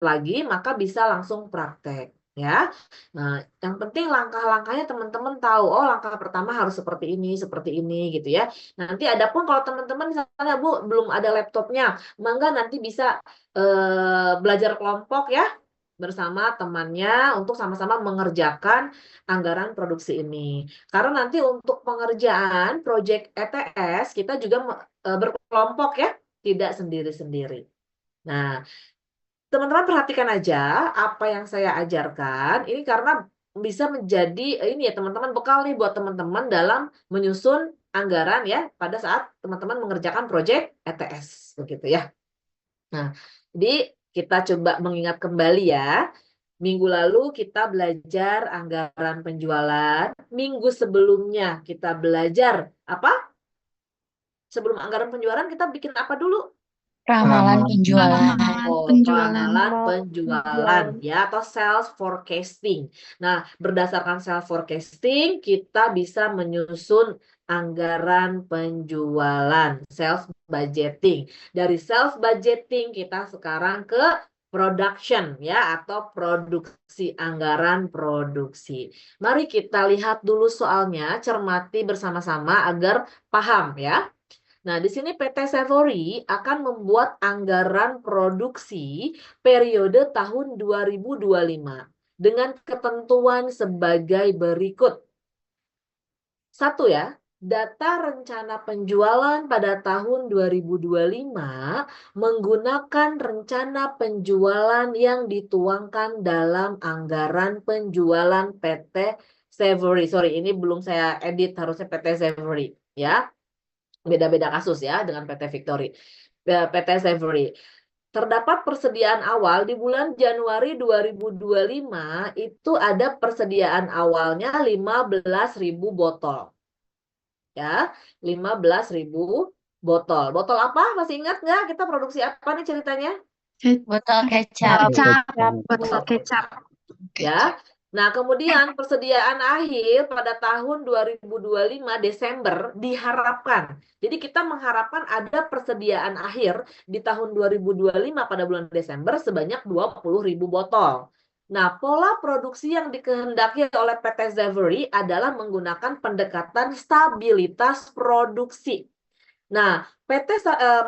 lagi, maka bisa langsung praktek. Ya, nah yang penting langkah-langkahnya teman-teman tahu. Oh, langkah pertama harus seperti ini, gitu ya. Nanti adapun kalau teman-teman misalnya Bu belum ada laptopnya, mangga nanti bisa belajar kelompok ya bersama temannya untuk sama-sama mengerjakan anggaran produksi ini. Karena nanti untuk pengerjaan proyek ETS kita juga berkelompok ya, tidak sendiri-sendiri. Nah, teman-teman perhatikan aja apa yang saya ajarkan ini karena bisa menjadi ini ya teman-teman bekal nih buat teman-teman dalam menyusun anggaran ya pada saat teman-teman mengerjakan proyek ETS begitu ya. Nah, jadi kita coba mengingat kembali ya. Minggu lalu kita belajar anggaran penjualan, minggu sebelumnya kita belajar apa? Sebelum anggaran penjualan kita bikin apa dulu? Ramalan penjualan. Ramalan penjualan ya atau sales forecasting. Nah, berdasarkan sales forecasting kita bisa menyusun anggaran penjualan, sales budgeting. Dari sales budgeting kita sekarang ke production ya atau produksi anggaran produksi. Mari kita lihat dulu soalnya, cermati bersama-sama agar paham ya. Nah, di sini PT Savory akan membuat anggaran produksi periode tahun 2025 dengan ketentuan sebagai berikut. Satu ya, data rencana penjualan pada tahun 2025 menggunakan rencana penjualan yang dituangkan dalam anggaran penjualan PT Savory. Sorry, ini belum saya edit, harusnya PT Savory ya. Beda-beda kasus ya dengan PT Victory, PT Savory. Terdapat persediaan awal di bulan Januari 2025 itu ada persediaan awalnya 15.000 botol. Ya, 15.000 botol. Botol apa? Masih ingat nggak kita produksi apa nih ceritanya? Botol kecap. Botol kecap. Ya. Nah, kemudian persediaan akhir pada tahun 2025 Desember diharapkan. Jadi kita mengharapkan ada persediaan akhir di tahun 2025 pada bulan Desember sebanyak 20.000 botol. Nah, pola produksi yang dikehendaki oleh PT Savory adalah menggunakan pendekatan stabilitas produksi. Nah,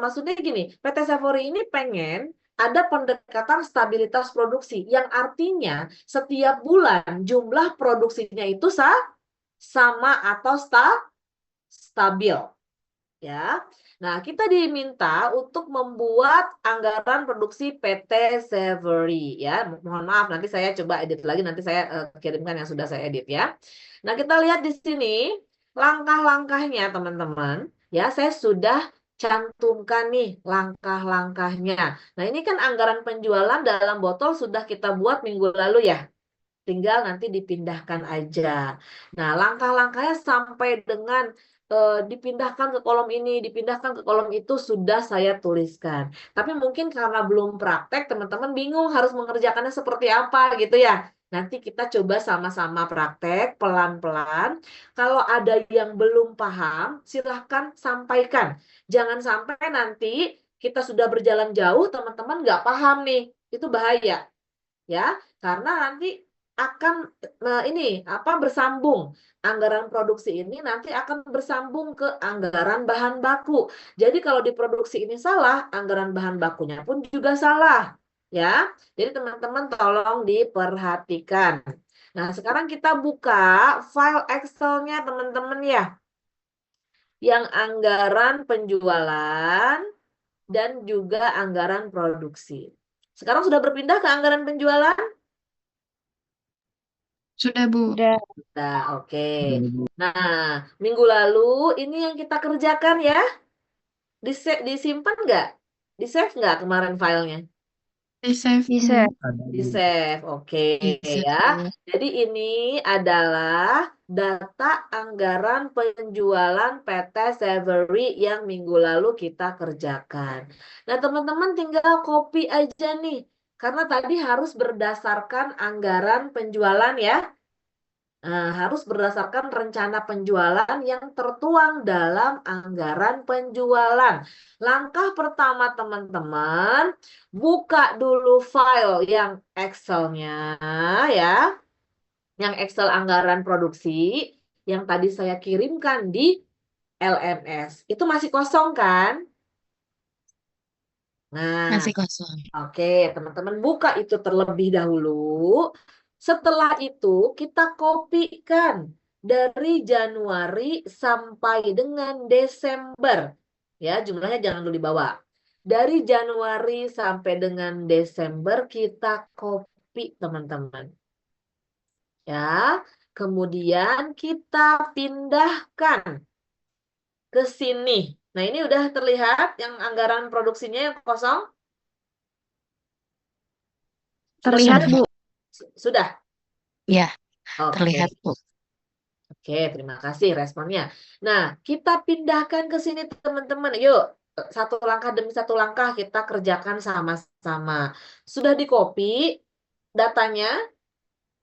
maksudnya gini, PT Savory ini pengen ada pendekatan stabilitas produksi yang artinya setiap bulan jumlah produksinya itu sama atau stabil ya. Nah, kita diminta untuk membuat anggaran produksi PT Savory ya. Mohon maaf nanti saya coba edit lagi, nanti saya kirimkan yang sudah saya edit ya. Nah, kita lihat di sini langkah-langkahnya teman-teman. Ya, saya sudah cantumkan nih langkah-langkahnya. Nah, ini kan anggaran penjualan dalam botol sudah kita buat minggu lalu ya. Tinggal nanti dipindahkan aja. Nah, langkah-langkahnya sampai dengan dipindahkan ke kolom ini, dipindahkan ke kolom itu sudah saya tuliskan. Tapi mungkin karena belum praktek, teman-teman bingung harus mengerjakannya seperti apa gitu ya. Nanti kita coba sama-sama praktek pelan-pelan. Kalau ada yang belum paham, silahkan sampaikan. Jangan sampai nanti kita sudah berjalan jauh, teman-teman nggak paham nih. Itu bahaya ya, karena nanti akan ini apa bersambung. Anggaran produksi ini nanti akan bersambung ke anggaran bahan baku. Jadi kalau diproduksi ini salah, anggaran bahan bakunya pun juga salah. Ya. Jadi teman-teman tolong diperhatikan. Nah, sekarang kita buka file Excel-nya teman-teman ya. Yang anggaran penjualan dan juga anggaran produksi. Sekarang sudah berpindah ke anggaran penjualan? Sudah, Bu. Nah, oke. Nah, minggu lalu ini yang kita kerjakan ya. Disimpan nggak? Di save nggak kemarin filenya? Di save. Di save, oke ya. Jadi ini adalah data anggaran penjualan PT Savory yang minggu lalu kita kerjakan. Nah, teman-teman tinggal copy aja nih. Karena tadi harus berdasarkan anggaran penjualan ya. Harus berdasarkan rencana penjualan yang tertuang dalam anggaran penjualan. Langkah pertama teman-teman, buka dulu file yang Excel-nya ya, yang Excel anggaran produksi yang tadi saya kirimkan di LMS. Itu masih kosong kan? Nah, Masih kosong. oke, teman-teman buka itu terlebih dahulu. Setelah itu kita kopikan dari Januari sampai dengan Desember. Ya, jumlahnya jangan dulu dibawa. Dari Januari sampai dengan Desember kita copy, teman-teman. Ya, kemudian kita pindahkan ke sini. Nah, ini udah terlihat yang anggaran produksinya yang kosong? Sudah Terlihat, terlihat? Bu. Sudah? Ya, Oke. terlihat, Bu. Oke, terima kasih responnya. Nah, kita pindahkan ke sini teman-teman. Yuk, satu langkah demi satu langkah kita kerjakan sama-sama. Sudah di copy datanya?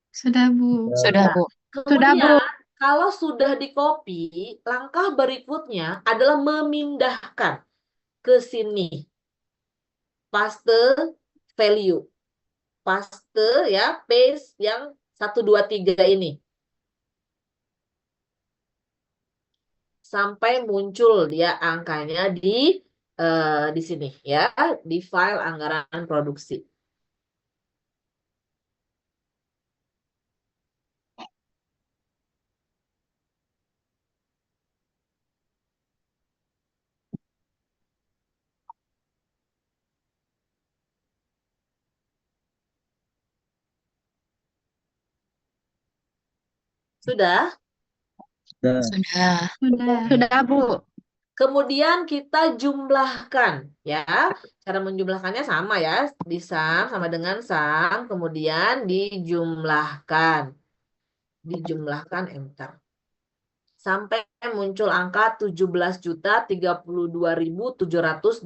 Sudah, Bu. Sudah, Bu. Sudah, Bu. Kemudian, kalau sudah di copy, langkah berikutnya adalah memindahkan ke sini. Paste value. Paste ya, paste yang 1, 2, 3 ini. Sampai muncul dia angkanya di sini ya, di file anggaran produksi. Sudah? Sudah. Sudah, Bu. Kemudian kita jumlahkan ya. Cara menjumlahkannya sama ya, di sum sama dengan sum, kemudian dijumlahkan. Dijumlahkan enter. Sampai muncul angka 17.032.726.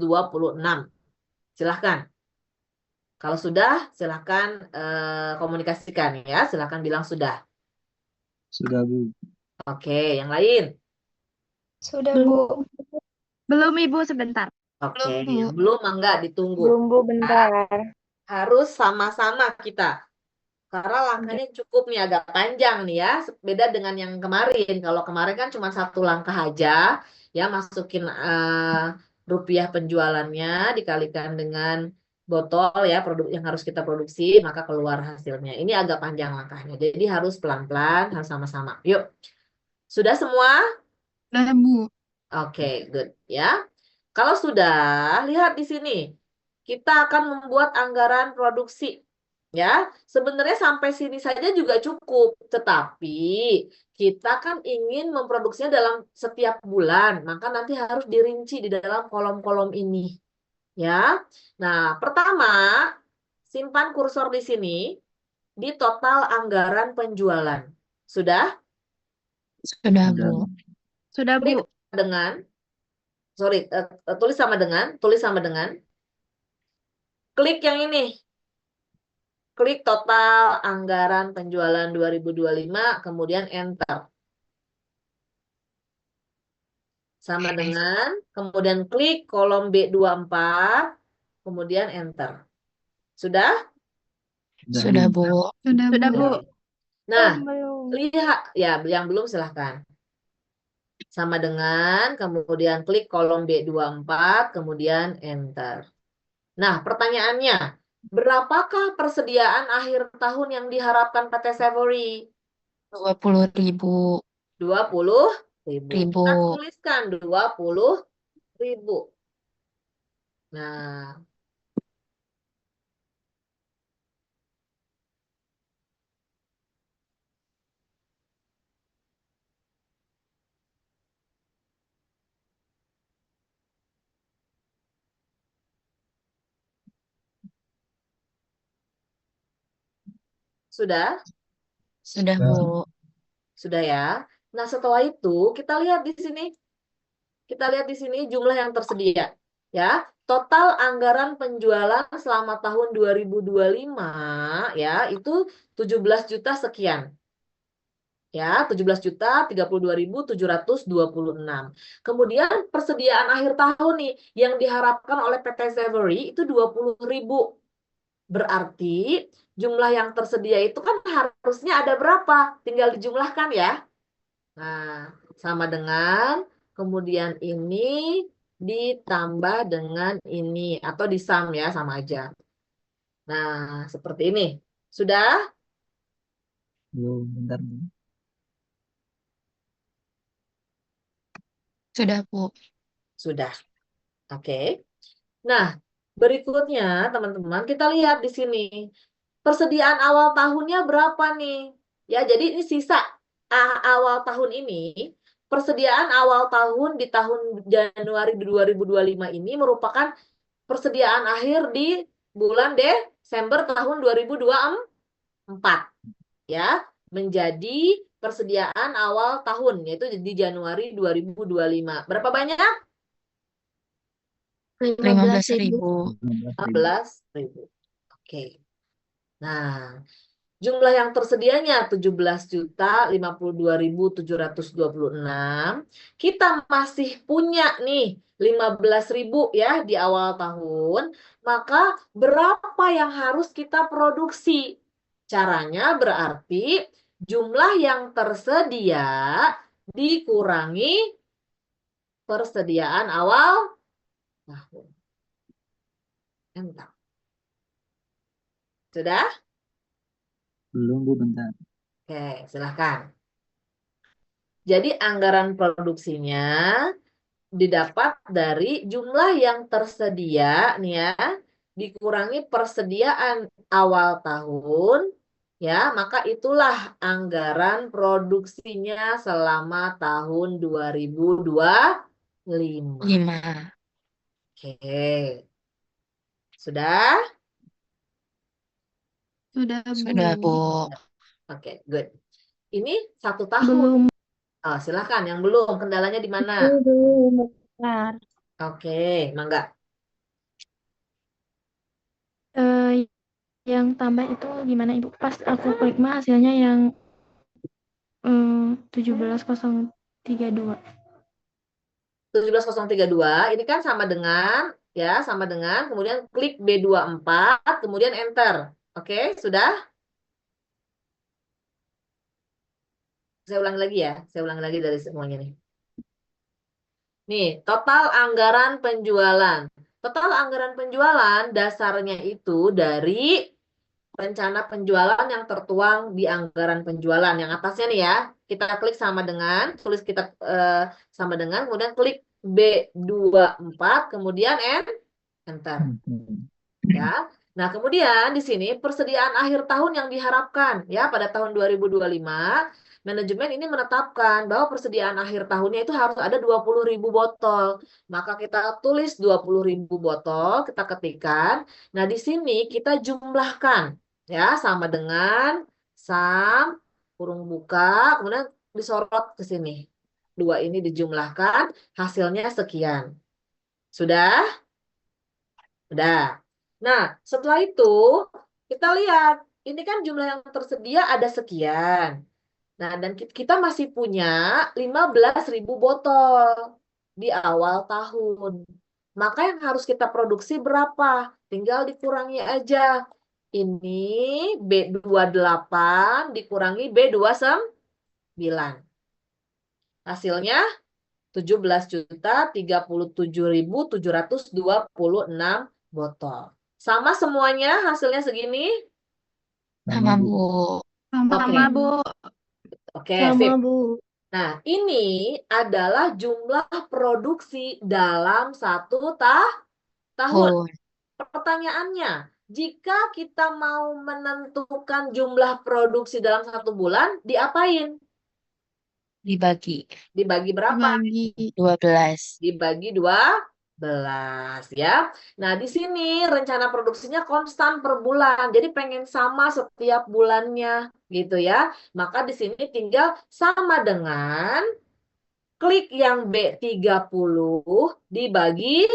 Silahkan. Kalau sudah, silahkan komunikasikan ya. Silahkan bilang sudah. Sudah, Bu. Oke, yang lain. Sudah, Bu. Belum, Ibu, sebentar. Oke, Belum, Bu. yang belum enggak ditunggu. Belum, Bu, bentar. Harus sama-sama kita. Karena langkahnya cukup nih agak panjang nih ya. Beda dengan yang kemarin. Kalau kemarin kan cuma satu langkah aja. Ya, masukin rupiah penjualannya dikalikan dengan botol ya produk yang harus kita produksi maka keluar hasilnya. Ini agak panjang langkahnya. Jadi harus pelan-pelan, harus sama-sama. Yuk. Sudah semua? Sudah, Bu. Oke, good ya. Kalau sudah, lihat di sini. Kita akan membuat anggaran produksi. Ya, sebenarnya sampai sini saja juga cukup, tetapi kita kan ingin memproduksinya dalam setiap bulan, maka nanti harus dirinci di dalam kolom-kolom ini. Ya. Nah, pertama, simpan kursor di sini di total anggaran penjualan. Sudah? Sudah, Bu. Sudah, Klik Bu. dengan tulis sama dengan klik yang ini. Klik total anggaran penjualan 2025, kemudian enter. Sama dengan, kemudian klik kolom B24, kemudian enter. Sudah? Sudah, Bu. Sudah, Bu. Nah, Belum. lihat, ya yang belum silahkan. Sama dengan, kemudian klik kolom B24, kemudian enter. Nah, pertanyaannya, berapakah persediaan akhir tahun yang diharapkan PT Savory? 20.000. 20.000. Ribu. Kita tuliskan 20.000. Nah, sudah? Sudah, Bu. Sudah ya. Nah, setelah itu kita lihat di sini. Kita lihat di sini jumlah yang tersedia. Ya, total anggaran penjualan selama tahun 2025 ya, itu 17 juta sekian. Ya, 17.032.726. Kemudian persediaan akhir tahun nih yang diharapkan oleh PT Severy itu 20.000. Berarti jumlah yang tersedia itu kan harusnya ada berapa? Tinggal dijumlahkan ya. Nah, sama dengan kemudian ini ditambah dengan ini atau disam ya, sama aja. Nah, seperti ini. Sudah? Belum, bentar, Bu. Sudah, Bu. Sudah. Oke. Nah, berikutnya teman-teman kita lihat di sini. Persediaan awal tahunnya berapa nih? Ya, jadi ini sisa awal tahun ini. Persediaan awal tahun di tahun Januari 2025 ini merupakan persediaan akhir di bulan Desember tahun 2024 ya, menjadi persediaan awal tahun yaitu di Januari 2025. Berapa banyak? 15.000. 15.000. Oke. Nah, jumlah yang tersedianya 17.052.726. Kita masih punya nih 15.000 ya di awal tahun. Maka berapa yang harus kita produksi? Caranya berarti jumlah yang tersedia dikurangi persediaan awal tahun. Entah. Sudah? Belum, Bu, bentar. Oke, silahkan. Jadi anggaran produksinya didapat dari jumlah yang tersedia nih ya, dikurangi persediaan awal tahun, ya, maka itulah anggaran produksinya selama tahun 2025. 5. Oke. Sudah? Sudah, Sudah, Bu. Bu. Oke, good. Ini 1 tahun. Belum. Oh, silakan yang belum. Kendalanya di mana? Belum. Bentar. Oke, mangga. Yang tambah itu gimana Ibu? Pas aku klik mah hasilnya yang 17.032. 17.032 ini kan sama dengan ya, sama dengan kemudian klik B24 kemudian enter. Oke, sudah? Saya ulangi lagi ya. Saya ulangi lagi dari semuanya nih. Nih, total anggaran penjualan. Total anggaran penjualan dasarnya itu dari rencana penjualan yang tertuang di anggaran penjualan yang atasnya nih ya. Kita klik sama dengan, tulis kita sama dengan, kemudian klik B24, kemudian enter. Ya. Nah, kemudian di sini persediaan akhir tahun yang diharapkan ya pada tahun 2025, manajemen ini menetapkan bahwa persediaan akhir tahunnya itu harus ada 20.000 botol. Maka kita tulis 20.000 botol, kita ketikkan. Nah, di sini kita jumlahkan ya sama dengan sum kurung buka, kemudian disorot ke sini. Dua ini dijumlahkan, hasilnya sekian. Sudah? Sudah. Nah, setelah itu kita lihat, ini kan jumlah yang tersedia ada sekian. Nah, dan kita masih punya 15.000 botol di awal tahun. Maka yang harus kita produksi berapa? Tinggal dikurangi aja. Ini B28 dikurangi B29. Hasilnya 17.037.726 botol. Sama semuanya hasilnya segini? Sama, Bu. Bu. Sama, Bu. Oke, Sama, sip. Bu. Nah, ini adalah jumlah produksi dalam 1 tahun. Bu. Pertanyaannya, jika kita mau menentukan jumlah produksi dalam 1 bulan, diapain? Dibagi Dibagi berapa? Bagi 12. Dibagi 12 ya. Nah, di sini rencana produksinya konstan per bulan. Jadi pengen sama setiap bulannya gitu ya. Maka di sini tinggal sama dengan klik yang B30 dibagi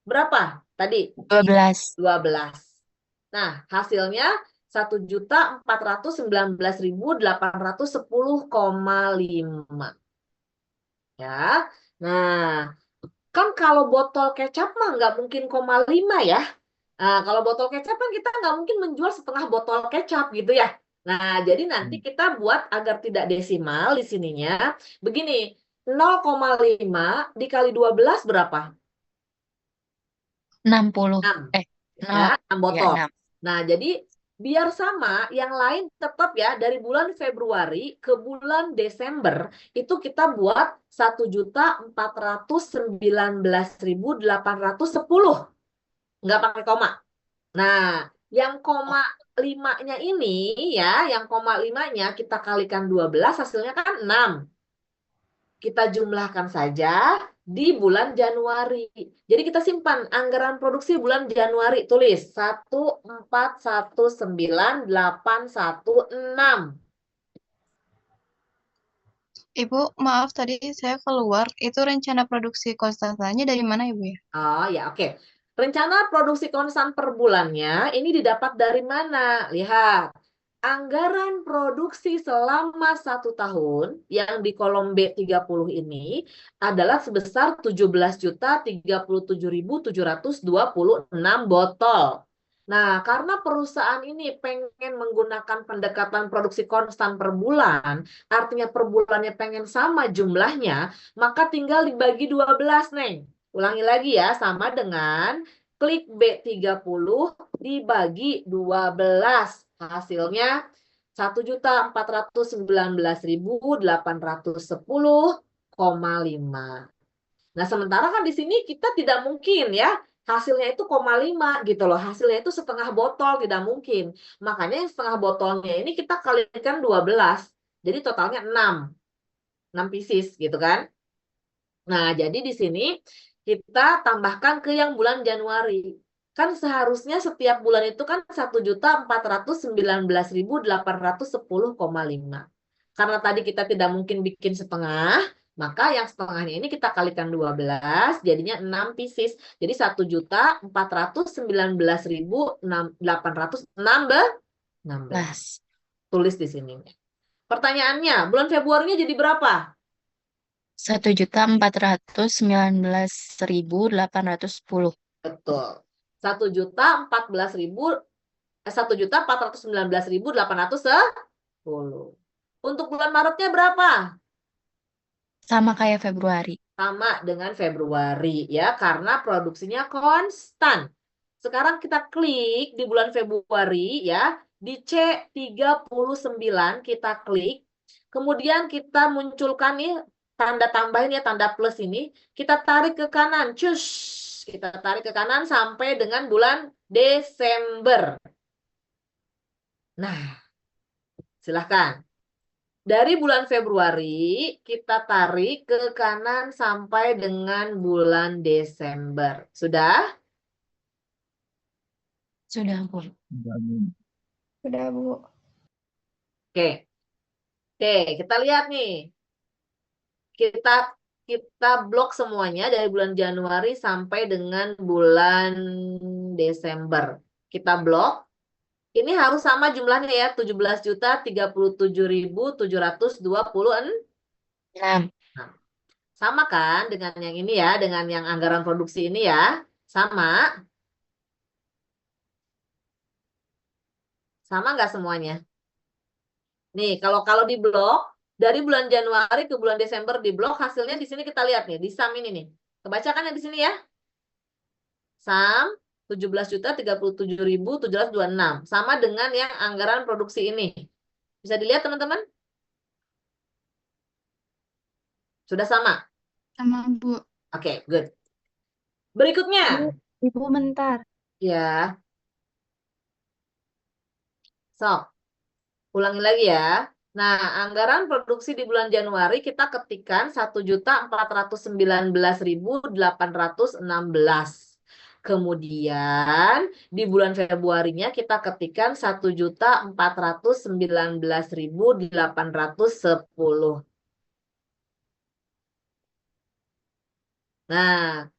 berapa? Tadi 12. 12. Nah, hasilnya 1.419.810,5. Ya. Nah, kan kalau botol kecap mah nggak mungkin 0,5 ya. Nah, kalau botol kecap kan kita nggak mungkin menjual setengah botol kecap gitu ya. Nah, jadi nanti kita buat agar tidak desimal di sininya. Begini, 0,5 dikali 12 berapa? 60. 6. No. Ya, 6 Ya, botol. 6. Nah, jadi biar sama, yang lain tetap ya dari bulan Februari ke bulan Desember itu kita buat 1.419.810. Nggak pakai koma. Nah, yang koma 5-nya ini ya, yang koma 5-nya kita kalikan 12 hasilnya kan 6. Kita jumlahkan saja di bulan Januari. Jadi kita simpan anggaran produksi bulan Januari. Tulis 1.419.816. Ibu, maaf tadi saya keluar. Itu rencana produksi konstantanya dari mana, Ibu ya? Oh ya, oke. Rencana produksi konstan per bulannya ini didapat dari mana? Lihat. Anggaran produksi selama 1 tahun yang di kolom B30 ini adalah sebesar 17.037.726 botol. Nah, karena perusahaan ini pengen menggunakan pendekatan produksi konstan per bulan, artinya per bulannya pengen sama jumlahnya, maka tinggal dibagi 12, Neng. Ulangi lagi ya, sama dengan klik B30 dibagi 12. Hasilnya 1.419.810,5. Nah, sementara kan di sini kita tidak mungkin ya, hasilnya itu 0,5 gitu loh. Hasilnya itu setengah botol, tidak mungkin. Makanya yang setengah botolnya ini kita kalikan 12. Jadi totalnya 6. 6 pieces gitu kan. Nah, jadi di sini kita tambahkan ke yang bulan Januari. Kan seharusnya setiap bulan itu kan 1.419.810,5. Karena tadi kita tidak mungkin bikin setengah, maka yang setengahnya ini kita kalikan 12, jadinya 6 pieces. Jadi 1.419.816. Tulis di sini. Pertanyaannya, bulan Februarinya jadi berapa? 1.419.810. Betul. 1.419.810. Untuk bulan Maretnya berapa? Sama kayak Februari. Sama dengan Februari ya, karena produksinya konstan. Sekarang kita klik di bulan Februari ya, di C39 kita klik. Kemudian kita munculkan nih tanda tambahin ya, tanda plus ini. Kita tarik ke kanan, cus. Kita tarik ke kanan sampai dengan bulan Desember. Nah, silahkan. Dari bulan Februari, kita tarik ke kanan sampai dengan bulan Desember. Sudah? Sudah, Bu. Sudah, Bu. Oke. Oke, kita lihat nih. Kita blok semuanya dari bulan Januari sampai dengan bulan Desember. Kita blok. Ini harus sama jumlahnya ya, 17.037.726. Nah, Sama kan dengan yang ini ya, dengan yang anggaran produksi ini ya. Sama. Sama nggak semuanya? Nih, kalau di blok, dari bulan Januari ke bulan Desember di blok, hasilnya di sini kita lihat nih, di sum ini nih. Kebacakan ya di sini ya. Sum 17.037.726. Sama dengan yang anggaran produksi ini. Bisa dilihat teman-teman? Sudah sama? Sama, Bu. Oke, good. Berikutnya. Ibu bentar. Ya. So, ulangi lagi ya. Nah, anggaran produksi di bulan Januari kita ketikkan 1.419.816. Kemudian di bulan Februarinya kita ketikkan 1.419.810. Nah,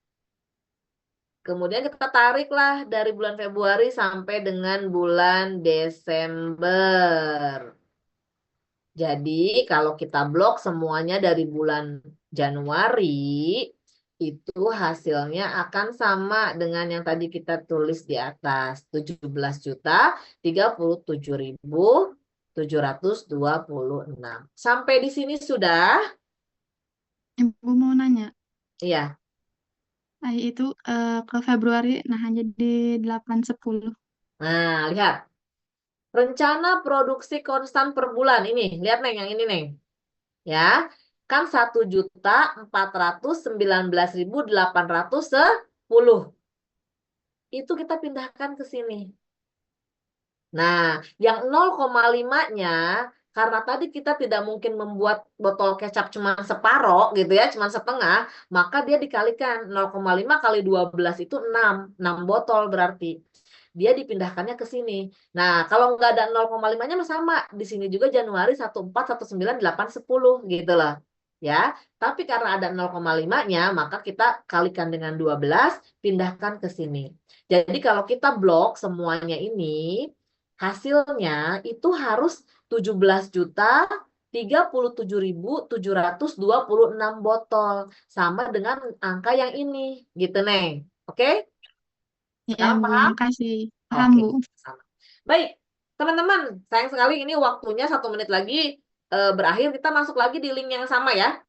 Kemudian kita tariklah dari bulan Februari sampai dengan bulan Desember. Jadi kalau kita blok semuanya dari bulan Januari, itu hasilnya akan sama dengan yang tadi kita tulis di atas. 17.37.726. Sampai di sini sudah? Ibu mau nanya, Iya. itu ke Februari nah jadi 810. Nah, lihat. Rencana produksi konstan per bulan. Ini, lihat Neng, yang ini Neng. Ya, kan 1.419.810. Itu kita pindahkan ke sini. Nah, yang 0,5-nya, karena tadi kita tidak mungkin membuat botol kecap cuma separoh gitu ya, cuma setengah, maka dia dikalikan 0,5 kali 12 itu 6 botol berarti. Dia dipindahkannya ke sini. Nah, kalau nggak ada 0,5-nya sama. Di sini juga Januari 14, 19, 8, 10 gitu loh. Ya, tapi karena ada 0,5-nya, maka kita kalikan dengan 12, pindahkan ke sini. Jadi kalau kita blok semuanya ini, hasilnya itu harus 17.037.726 botol. Sama dengan angka yang ini. Gitu, Neng. Oke? Ya, Sekarang Bu, paham? makasih. Paham, Oke, Bu. sama. Baik, teman-teman, sayang sekali ini waktunya 1 menit lagi berakhir. Kita masuk lagi di link yang sama ya.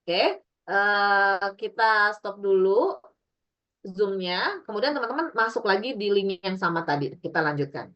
Oke, kita stop dulu Zoom-nya. Kemudian teman-teman masuk lagi di link yang sama tadi. Kita lanjutkan.